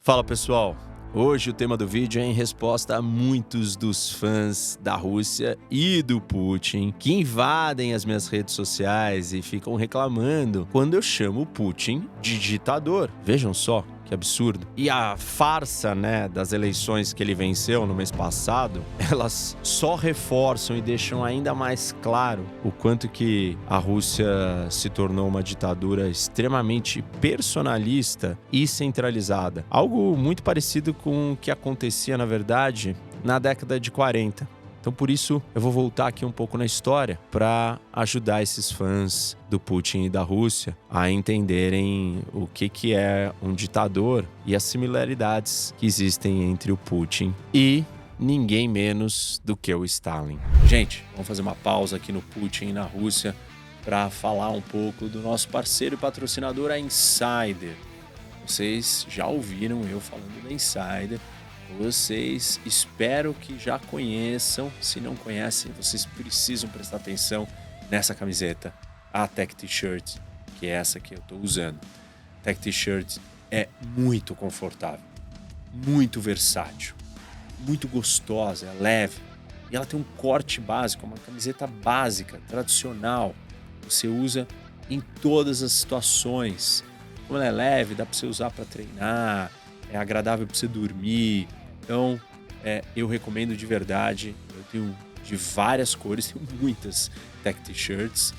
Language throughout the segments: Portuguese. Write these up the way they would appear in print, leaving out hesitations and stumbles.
Fala pessoal, hoje o tema do vídeo é em resposta a muitos dos fãs da Rússia e do Putin que invadem as minhas redes sociais e ficam reclamando quando eu chamo o Putin de ditador. Vejam só que absurdo. E a farsa, das eleições que ele venceu no mês passado, elas só reforçam e deixam ainda mais claro o quanto que a Rússia se tornou uma ditadura extremamente personalista e centralizada. Algo muito parecido com o que acontecia, na verdade, na década de 40. Então, por isso, eu vou voltar aqui um pouco na história para ajudar esses fãs do Putin e da Rússia a entenderem o que é um ditador e as similaridades que existem entre o Putin e ninguém menos do que o Stalin. Gente, vamos fazer uma pausa aqui no Putin e na Rússia para falar um pouco do nosso parceiro e patrocinador, a Insider. Vocês já ouviram eu falando da Insider. Vocês espero que já conheçam. Se não conhecem, vocês precisam prestar atenção nessa camiseta, a Tech T-Shirt, que é essa que eu estou usando. Tech T-Shirt é muito confortável, muito versátil, muito gostosa, é leve e ela tem um corte básico, uma camiseta básica, tradicional. Você usa em todas as situações. Como ela é leve, dá para você usar para treinar, é agradável para você dormir. Então, eu recomendo de verdade. Eu tenho de várias cores, tenho muitas Tech T-Shirts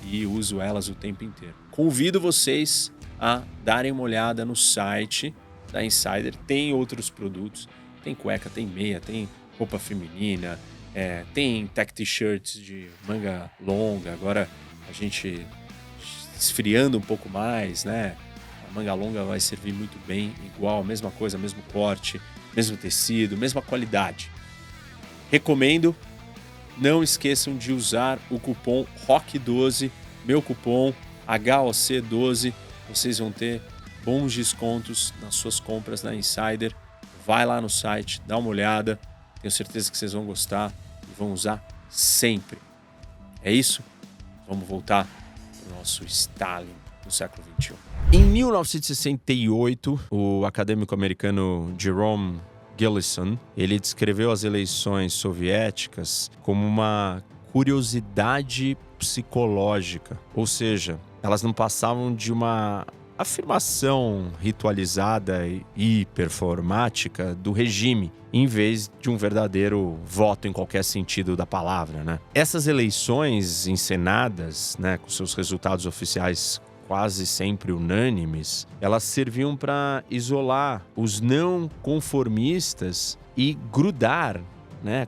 e uso elas o tempo inteiro. Convido vocês a darem uma olhada no site da Insider. Tem outros produtos, tem cueca, tem meia, tem roupa feminina, tem Tech T-Shirts de manga longa. Agora a gente esfriando um pouco mais, A manga longa vai servir muito bem, igual, mesma coisa, mesmo corte, mesmo tecido, mesma qualidade. Recomendo, não esqueçam de usar o cupom ROCK12, meu cupom HOC12, vocês vão ter bons descontos nas suas compras na Insider. Vai lá no site, dá uma olhada, tenho certeza que vocês vão gostar e vão usar sempre. É isso? Vamos voltar para o nosso Stalin no século XXI. Em 1968, o acadêmico americano Jerome Gillison, ele descreveu as eleições soviéticas como uma curiosidade psicológica, ou seja, elas não passavam de uma afirmação ritualizada e performática do regime, em vez de um verdadeiro voto em qualquer sentido da palavra, Essas eleições encenadas, com seus resultados oficiais quase sempre unânimes, elas serviam para isolar os não conformistas e grudar,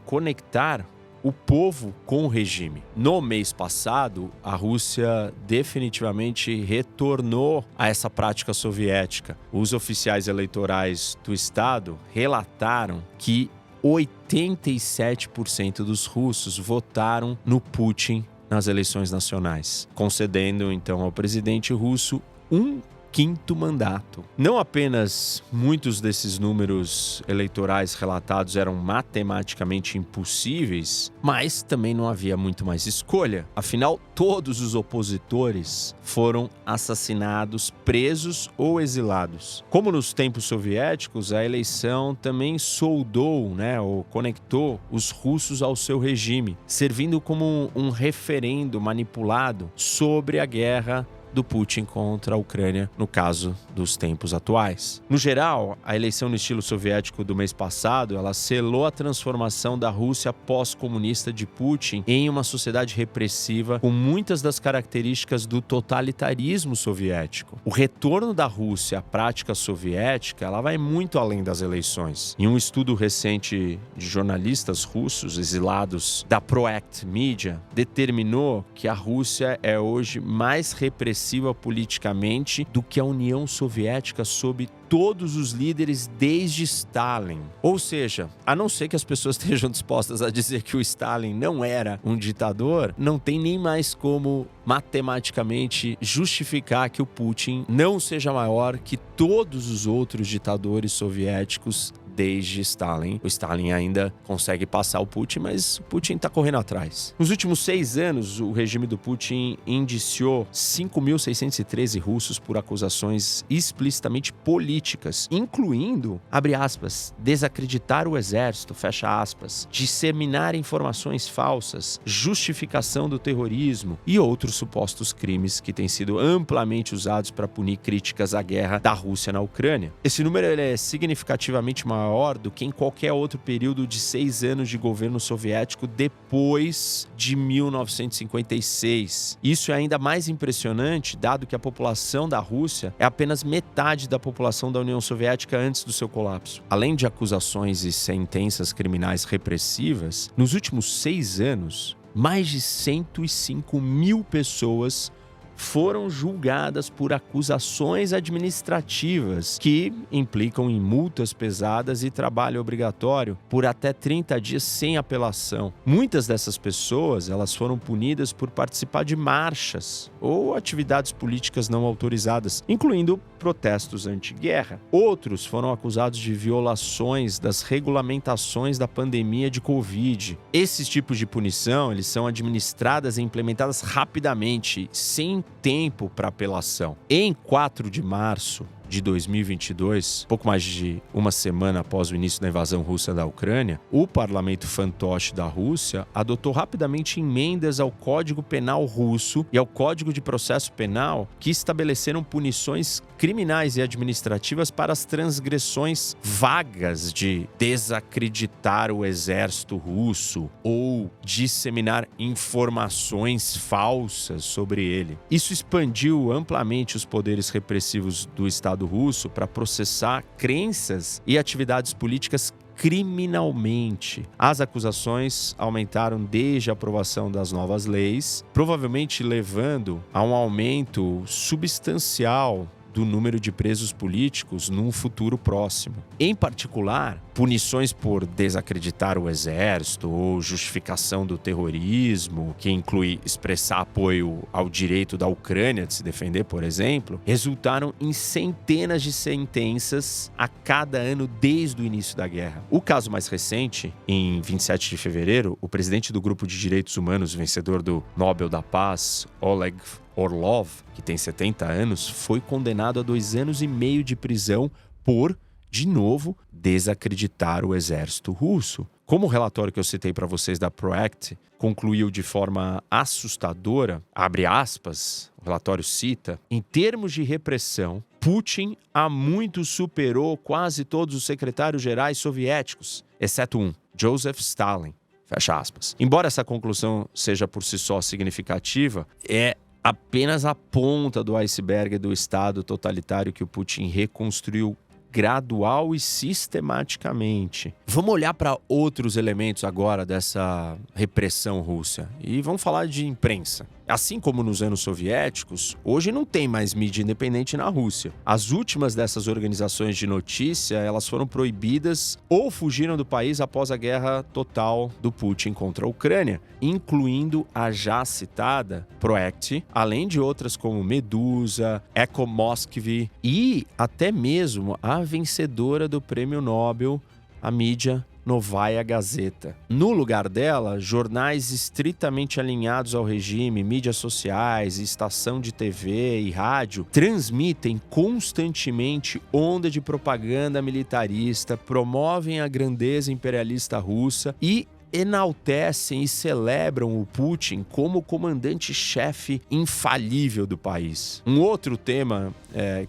conectar o povo com o regime. No mês passado, a Rússia definitivamente retornou a essa prática soviética. Os oficiais eleitorais do estado relataram que 87% dos russos votaram no Putin nas eleições nacionais, concedendo então ao presidente russo um quinto mandato. Não apenas muitos desses números eleitorais relatados eram matematicamente impossíveis, mas também não havia muito mais escolha. Afinal, todos os opositores foram assassinados, presos ou exilados. Como nos tempos soviéticos, a eleição também soldou, ou conectou os russos ao seu regime, servindo como um referendo manipulado sobre a guerra do Putin contra a Ucrânia, no caso dos tempos atuais. No geral, a eleição no estilo soviético do mês passado, ela selou a transformação da Rússia pós-comunista de Putin em uma sociedade repressiva com muitas das características do totalitarismo soviético. O retorno da Rússia à prática soviética, ela vai muito além das eleições. Em um estudo recente de jornalistas russos exilados da Proact Media, determinou que a Rússia é hoje mais repressiva politicamente do que a União Soviética sob todos os líderes desde Stalin. Ou seja, a não ser que as pessoas estejam dispostas a dizer que o Stalin não era um ditador, não tem nem mais como matematicamente justificar que o Putin não seja maior que todos os outros ditadores soviéticos desde Stalin. O Stalin ainda consegue passar o Putin, mas o Putin está correndo atrás. Nos últimos 6 anos, o regime do Putin indiciou 5.613 russos por acusações explicitamente políticas políticas, incluindo, abre aspas, desacreditar o exército, fecha aspas, disseminar informações falsas, justificação do terrorismo e outros supostos crimes que têm sido amplamente usados para punir críticas à guerra da Rússia na Ucrânia. Esse número ele é significativamente maior do que em qualquer outro período de 6 anos de governo soviético depois de 1956. Isso é ainda mais impressionante, dado que a população da Rússia é apenas metade da população da União Soviética antes do seu colapso. Além de acusações e sentenças criminais repressivas, nos últimos 6 anos, mais de 105 mil pessoas foram julgadas por acusações administrativas que implicam em multas pesadas e trabalho obrigatório por até 30 dias sem apelação. Muitas dessas pessoas, elas foram punidas por participar de marchas ou atividades políticas não autorizadas, incluindo protestos anti-guerra. Outros foram acusados de violações das regulamentações da pandemia de Covid. Esses tipos de punição, eles são administradas e implementadas rapidamente, sem tempo para apelação. Em 4 de março de 2022, pouco mais de uma semana após o início da invasão russa da Ucrânia, o parlamento fantoche da Rússia adotou rapidamente emendas ao Código Penal russo e ao Código de Processo Penal que estabeleceram punições criminais e administrativas para as transgressões vagas de desacreditar o exército russo ou disseminar informações falsas sobre ele. Isso expandiu amplamente os poderes repressivos do Estado russo para processar crenças e atividades políticas criminalmente. As acusações aumentaram desde a aprovação das novas leis, provavelmente levando a um aumento substancial do número de presos políticos num futuro próximo. Em particular, punições por desacreditar o exército ou justificação do terrorismo, que inclui expressar apoio ao direito da Ucrânia de se defender, por exemplo, resultaram em centenas de sentenças a cada ano desde o início da guerra. O caso mais recente, em 27 de fevereiro, o presidente do Grupo de Direitos Humanos, vencedor do Nobel da Paz, Oleg Orlov, que tem 70 anos, foi condenado a 2 anos e meio de prisão por, de novo, desacreditar o exército russo. Como o relatório que eu citei para vocês da ProAct concluiu de forma assustadora, abre aspas, o relatório cita, em termos de repressão, Putin há muito superou quase todos os secretários-gerais soviéticos, exceto um, Joseph Stalin. Fecha aspas. Embora essa conclusão seja por si só significativa, é apenas a ponta do iceberg do Estado totalitário que o Putin reconstruiu gradual e sistematicamente. Vamos olhar para outros elementos agora dessa repressão russa e vamos falar de imprensa. Assim como nos anos soviéticos, hoje não tem mais mídia independente na Rússia. As últimas dessas organizações de notícia, elas foram proibidas ou fugiram do país após a guerra total do Putin contra a Ucrânia, incluindo a já citada ProAct, além de outras como Medusa, Echo Moskvy e até mesmo a vencedora do Prêmio Nobel, a mídia Novaya Gazeta. No lugar dela, jornais estritamente alinhados ao regime, mídias sociais, estação de TV e rádio transmitem constantemente onda de propaganda militarista, promovem a grandeza imperialista russa e enaltecem e celebram o Putin como o comandante-chefe infalível do país. Um outro tema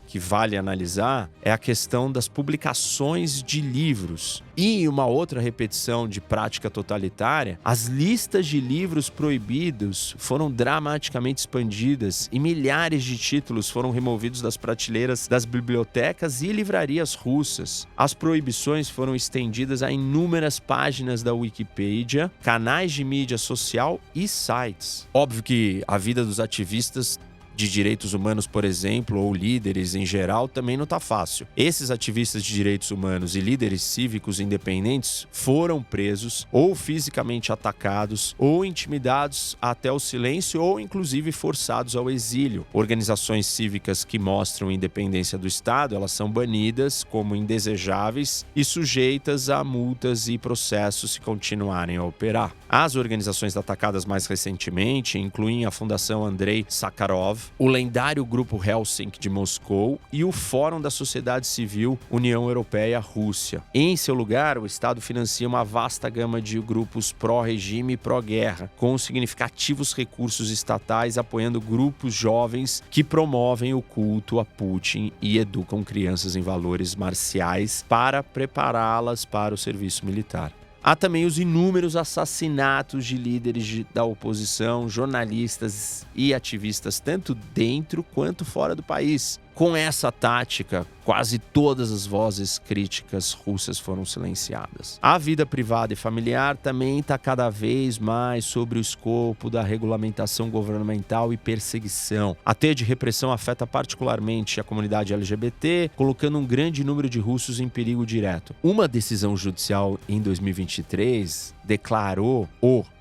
que vale analisar é a questão das publicações de livros. E uma outra repetição de prática totalitária, as listas de livros proibidos foram dramaticamente expandidas e milhares de títulos foram removidos das prateleiras das bibliotecas e livrarias russas. As proibições foram estendidas a inúmeras páginas da Wikipedia, canais de mídia social e sites. Óbvio que a vida dos ativistas de direitos humanos, por exemplo, ou líderes em geral, também não está fácil. Esses ativistas de direitos humanos e líderes cívicos independentes foram presos ou fisicamente atacados ou intimidados até o silêncio ou inclusive forçados ao exílio. Organizações cívicas que mostram independência do Estado, elas são banidas como indesejáveis e sujeitas a multas e processos se continuarem a operar. As organizações atacadas mais recentemente incluem a Fundação Andrei Sakharov, o lendário Grupo Helsinki de Moscou e o Fórum da Sociedade Civil União Europeia-Rússia. Em seu lugar, o Estado financia uma vasta gama de grupos pró-regime e pró-guerra, com significativos recursos estatais apoiando grupos jovens que promovem o culto a Putin e educam crianças em valores marciais para prepará-las para o serviço militar. Há também os inúmeros assassinatos de líderes da oposição, jornalistas e ativistas, tanto dentro quanto fora do país. Com essa tática, quase todas as vozes críticas russas foram silenciadas. A vida privada e familiar também está cada vez mais sobre o escopo da regulamentação governamental e perseguição. A teia de repressão afeta particularmente a comunidade LGBT, colocando um grande número de russos em perigo direto. Uma decisão judicial em 2023 declarou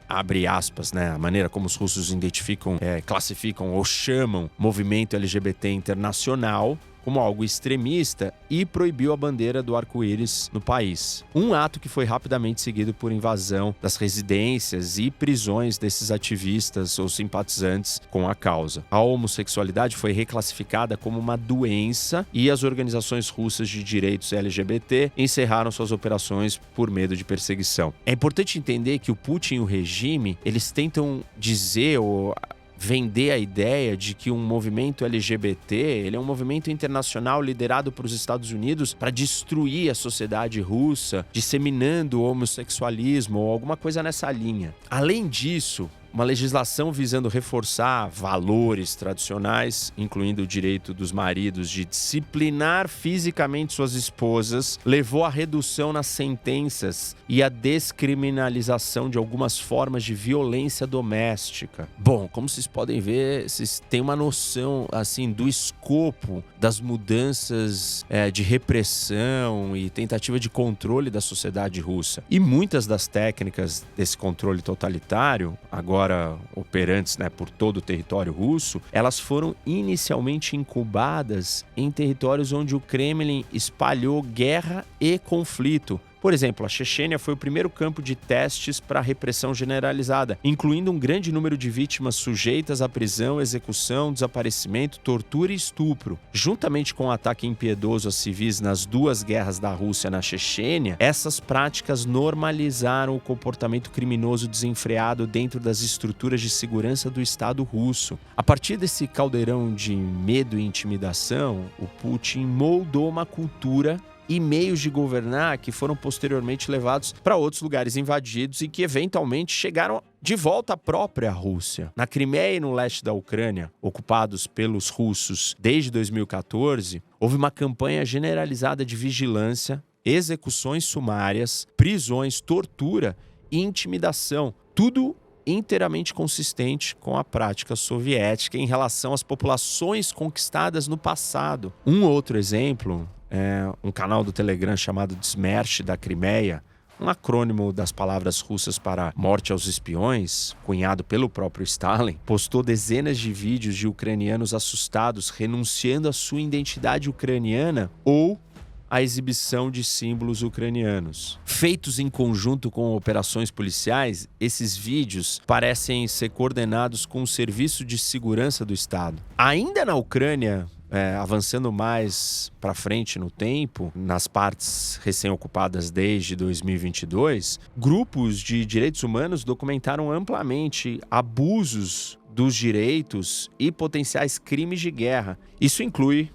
abre aspas, a maneira como os russos identificam, classificam ou chamam movimento LGBT internacional como algo extremista e proibiu a bandeira do arco-íris no país. Um ato que foi rapidamente seguido por invasão das residências e prisões desses ativistas ou simpatizantes com a causa. A homossexualidade foi reclassificada como uma doença e as organizações russas de direitos LGBT encerraram suas operações por medo de perseguição. É importante entender que o Putin e o regime, eles tentam dizer ou vender a ideia de que um movimento LGBT, ele é um movimento internacional liderado por os Estados Unidos para destruir a sociedade russa, disseminando o homossexualismo ou alguma coisa nessa linha. Além disso, uma legislação visando reforçar valores tradicionais, incluindo o direito dos maridos de disciplinar fisicamente suas esposas, levou à redução nas sentenças e à descriminalização de algumas formas de violência doméstica. Bom, como vocês podem ver, vocês têm uma noção assim do escopo das mudanças de repressão e tentativa de controle da sociedade russa. E muitas das técnicas desse controle totalitário, agora operantes por todo o território russo, elas foram inicialmente incubadas em territórios onde o Kremlin espalhou guerra e conflito. Por exemplo, a Chechênia foi o primeiro campo de testes para a repressão generalizada, incluindo um grande número de vítimas sujeitas à prisão, execução, desaparecimento, tortura e estupro. Juntamente com o ataque impiedoso a civis nas duas guerras da Rússia na Chechênia, essas práticas normalizaram o comportamento criminoso desenfreado dentro das estruturas de segurança do Estado russo. A partir desse caldeirão de medo e intimidação, o Putin moldou uma cultura e meios de governar que foram posteriormente levados para outros lugares invadidos e que eventualmente chegaram de volta à própria Rússia. Na Crimeia e no leste da Ucrânia, ocupados pelos russos desde 2014, houve uma campanha generalizada de vigilância, execuções sumárias, prisões, tortura e intimidação. Tudo inteiramente consistente com a prática soviética em relação às populações conquistadas no passado. Um outro exemplo é um canal do Telegram chamado Smersh da Crimeia, um acrônimo das palavras russas para morte aos espiões, cunhado pelo próprio Stalin, postou dezenas de vídeos de ucranianos assustados renunciando à sua identidade ucraniana ou a exibição de símbolos ucranianos. Feitos em conjunto com operações policiais, esses vídeos parecem ser coordenados com o Serviço de Segurança do Estado. Ainda na Ucrânia, avançando mais para frente no tempo, nas partes recém-ocupadas desde 2022, grupos de direitos humanos documentaram amplamente abusos dos direitos e potenciais crimes de guerra. Isso inclui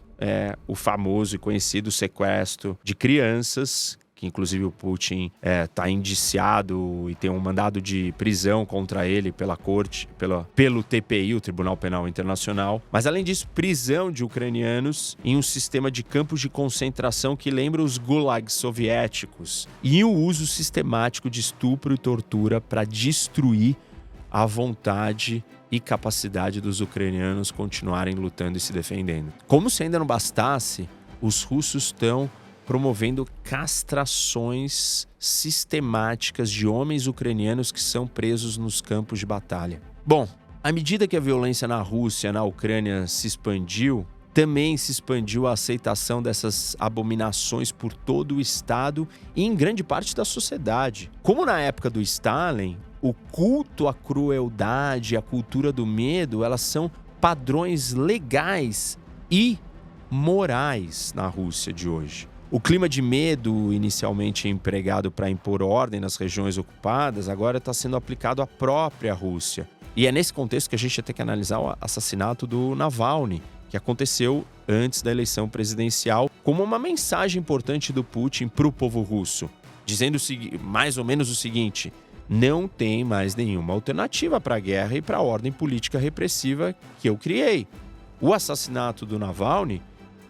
o famoso e conhecido sequestro de crianças, que inclusive o Putin está indiciado e tem um mandado de prisão contra ele pela corte, pelo TPI, o Tribunal Penal Internacional. Mas além disso, prisão de ucranianos em um sistema de campos de concentração que lembra os gulags soviéticos. E o uso sistemático de estupro e tortura para destruir a vontade e capacidade dos ucranianos continuarem lutando e se defendendo. Como se ainda não bastasse, os russos estão promovendo castrações sistemáticas de homens ucranianos que são presos nos campos de batalha. Bom, à medida que a violência na Rússia, na Ucrânia se expandiu, também se expandiu a aceitação dessas abominações por todo o Estado e em grande parte da sociedade. Como na época do Stalin, o culto à crueldade, a cultura do medo, elas são padrões legais e morais na Rússia de hoje. O clima de medo, inicialmente empregado para impor ordem nas regiões ocupadas, agora está sendo aplicado à própria Rússia. E é nesse contexto que a gente tem que analisar o assassinato do Navalny, que aconteceu antes da eleição presidencial, como uma mensagem importante do Putin para o povo russo, dizendo mais ou menos o seguinte: não tem mais nenhuma alternativa para a guerra e para a ordem política repressiva que eu criei. O assassinato do Navalny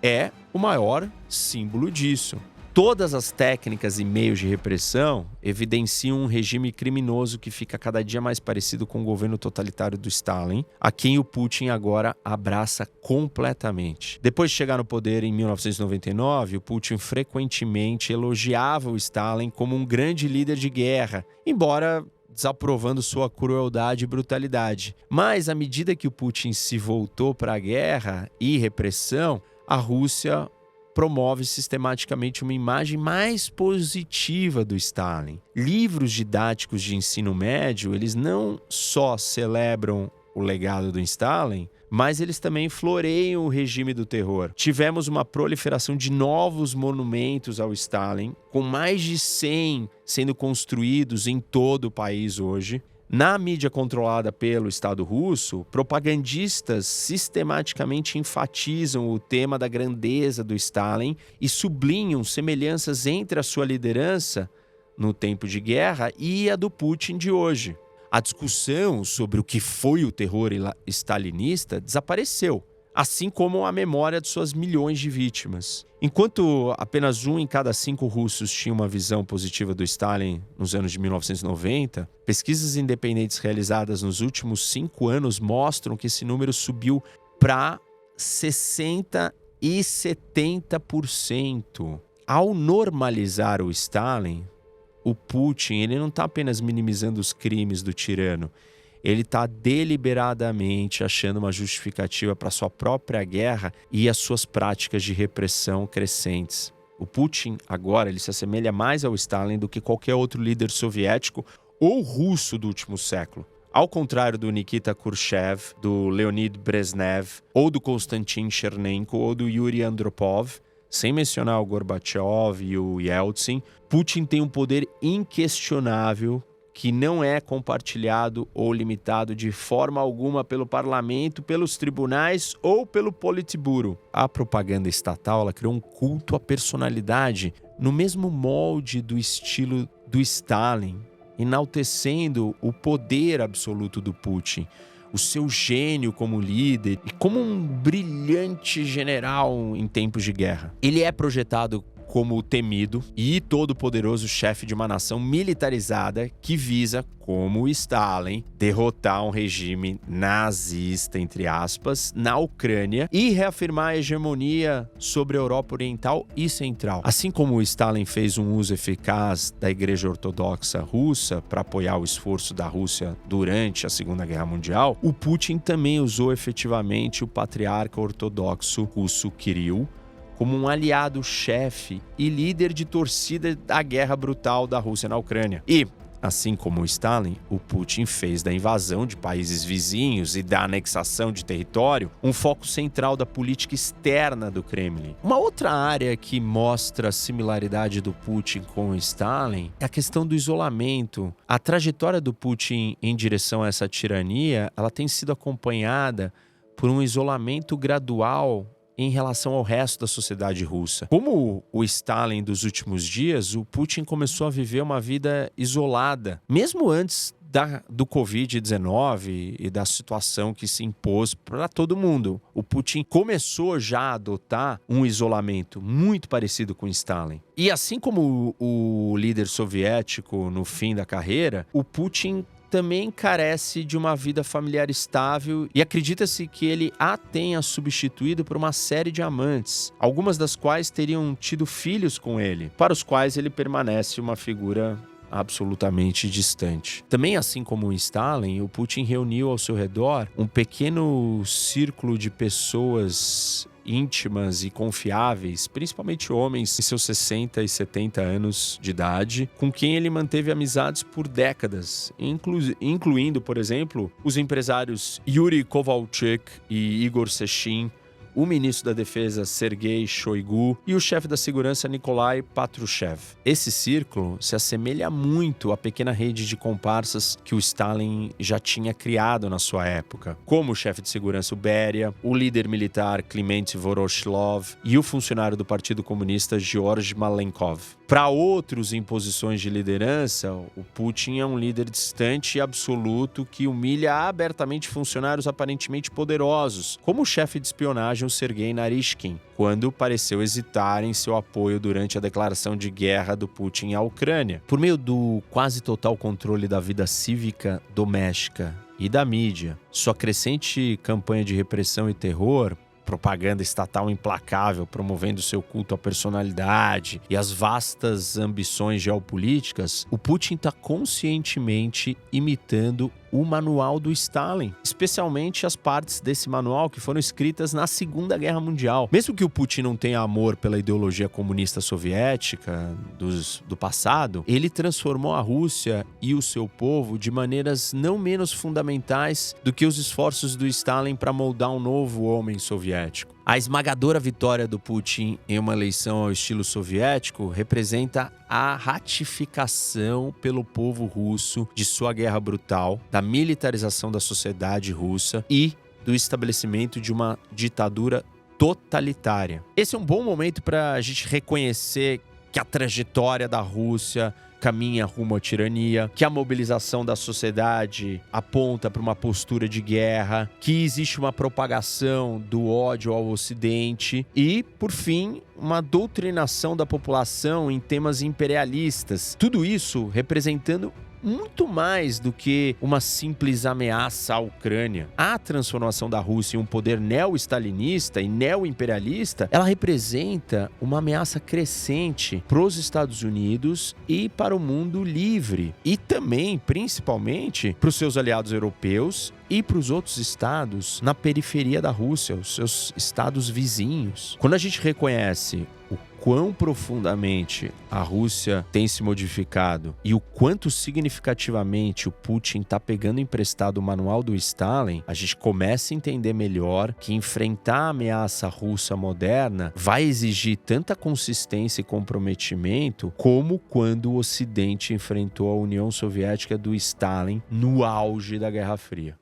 é o maior símbolo disso. Todas as técnicas e meios de repressão evidenciam um regime criminoso que fica cada dia mais parecido com o governo totalitário do Stalin, a quem o Putin agora abraça completamente. Depois de chegar no poder em 1999, o Putin frequentemente elogiava o Stalin como um grande líder de guerra, embora desaprovando sua crueldade e brutalidade. Mas, à medida que o Putin se voltou para a guerra e repressão, a Rússia promove sistematicamente uma imagem mais positiva do Stalin. Livros didáticos de ensino médio, eles não só celebram o legado do Stalin, mas eles também floreiam o regime do terror. Tivemos uma proliferação de novos monumentos ao Stalin, com mais de 100 sendo construídos em todo o país hoje. Na mídia controlada pelo Estado russo, propagandistas sistematicamente enfatizam o tema da grandeza do Stalin e sublinham semelhanças entre a sua liderança no tempo de guerra e a do Putin de hoje. A discussão sobre o que foi o terror stalinista desapareceu, assim como a memória de suas milhões de vítimas. Enquanto apenas 1 em cada 5 russos tinha uma visão positiva do Stalin nos anos de 1990, pesquisas independentes realizadas nos últimos 5 anos mostram que esse número subiu para 60% e 70%. Ao normalizar o Stalin, o Putin ele não está apenas minimizando os crimes do tirano, ele está deliberadamente achando uma justificativa para sua própria guerra e as suas práticas de repressão crescentes. O Putin, agora, ele se assemelha mais ao Stalin do que qualquer outro líder soviético ou russo do último século. Ao contrário do Nikita Khrushchev, do Leonid Brezhnev, ou do Konstantin Chernenko, ou do Yuri Andropov, sem mencionar o Gorbachev e o Yeltsin, Putin tem um poder inquestionável que não é compartilhado ou limitado de forma alguma pelo parlamento, pelos tribunais ou pelo Politburo. A propaganda estatal ela criou um culto à personalidade no mesmo molde do estilo do Stalin, enaltecendo o poder absoluto do Putin, o seu gênio como líder e como um brilhante general em tempos de guerra. Ele é projetado como o temido e todo-poderoso chefe de uma nação militarizada que visa, como Stalin, derrotar um regime nazista, entre aspas, na Ucrânia e reafirmar a hegemonia sobre a Europa Oriental e Central. Assim como Stalin fez um uso eficaz da Igreja Ortodoxa Russa para apoiar o esforço da Rússia durante a Segunda Guerra Mundial, o Putin também usou efetivamente o patriarca ortodoxo russo Kirill como um aliado-chefe e líder de torcida da guerra brutal da Rússia na Ucrânia. E, assim como o Stalin, o Putin fez da invasão de países vizinhos e da anexação de território um foco central da política externa do Kremlin. Uma outra área que mostra a similaridade do Putin com o Stalin é a questão do isolamento. A trajetória do Putin em direção a essa tirania, ela tem sido acompanhada por um isolamento gradual em relação ao resto da sociedade russa. Como o Stalin dos últimos dias, o Putin começou a viver uma vida isolada, mesmo antes do Covid-19 e da situação que se impôs para todo mundo. O Putin começou já a adotar um isolamento muito parecido com Stalin. E assim como o líder soviético no fim da carreira, o Putin também carece de uma vida familiar estável e acredita-se que ele a tenha substituído por uma série de amantes, algumas das quais teriam tido filhos com ele, para os quais ele permanece uma figura absolutamente distante. Também, assim como o Stalin, o Putin reuniu ao seu redor um pequeno círculo de pessoas íntimas e confiáveis, principalmente homens em seus 60 e 70 anos de idade, com quem ele manteve amizades por décadas, incluindo, por exemplo, os empresários Yuri Kovalchuk e Igor Sechin, o ministro da Defesa Sergei Shoigu e o chefe da segurança Nikolai Patrushev. Esse círculo se assemelha muito à pequena rede de comparsas que o Stalin já tinha criado na sua época, como o chefe de segurança Beria, o líder militar Kliment Voroshilov e o funcionário do Partido Comunista Georgy Malenkov. Para outros em posições de liderança, o Putin é um líder distante e absoluto que humilha abertamente funcionários aparentemente poderosos, como o chefe de espionagem o Sergei Narishkin, quando pareceu hesitar em seu apoio durante a declaração de guerra do Putin à Ucrânia. Por meio do quase total controle da vida cívica doméstica e da mídia, sua crescente campanha de repressão e terror, propaganda estatal implacável promovendo seu culto à personalidade e as vastas ambições geopolíticas, o Putin está conscientemente imitando o manual do Stalin, especialmente as partes desse manual que foram escritas na Segunda Guerra Mundial. Mesmo que o Putin não tenha amor pela ideologia comunista soviética do passado, ele transformou a Rússia e o seu povo de maneiras não menos fundamentais do que os esforços do Stalin para moldar um novo homem soviético. A esmagadora vitória do Putin em uma eleição ao estilo soviético representa a ratificação pelo povo russo de sua guerra brutal, da militarização da sociedade russa e do estabelecimento de uma ditadura totalitária. Esse é um bom momento para a gente reconhecer que a trajetória da Rússia caminha rumo à tirania, que a mobilização da sociedade aponta para uma postura de guerra, que existe uma propagação do ódio ao Ocidente e, por fim, uma doutrinação da população em temas imperialistas. Tudo isso representando muito mais do que uma simples ameaça à Ucrânia. A transformação da Rússia em um poder neo-stalinista e neo-imperialista, ela representa uma ameaça crescente para os Estados Unidos e para o mundo livre. E também, principalmente, para os seus aliados europeus e para os outros estados na periferia da Rússia, os seus estados vizinhos. Quando a gente reconhece o quão profundamente a Rússia tem se modificado e o quanto significativamente o Putin está pegando emprestado o manual do Stalin, a gente começa a entender melhor que enfrentar a ameaça russa moderna vai exigir tanta consistência e comprometimento como quando o Ocidente enfrentou a União Soviética do Stalin no auge da Guerra Fria.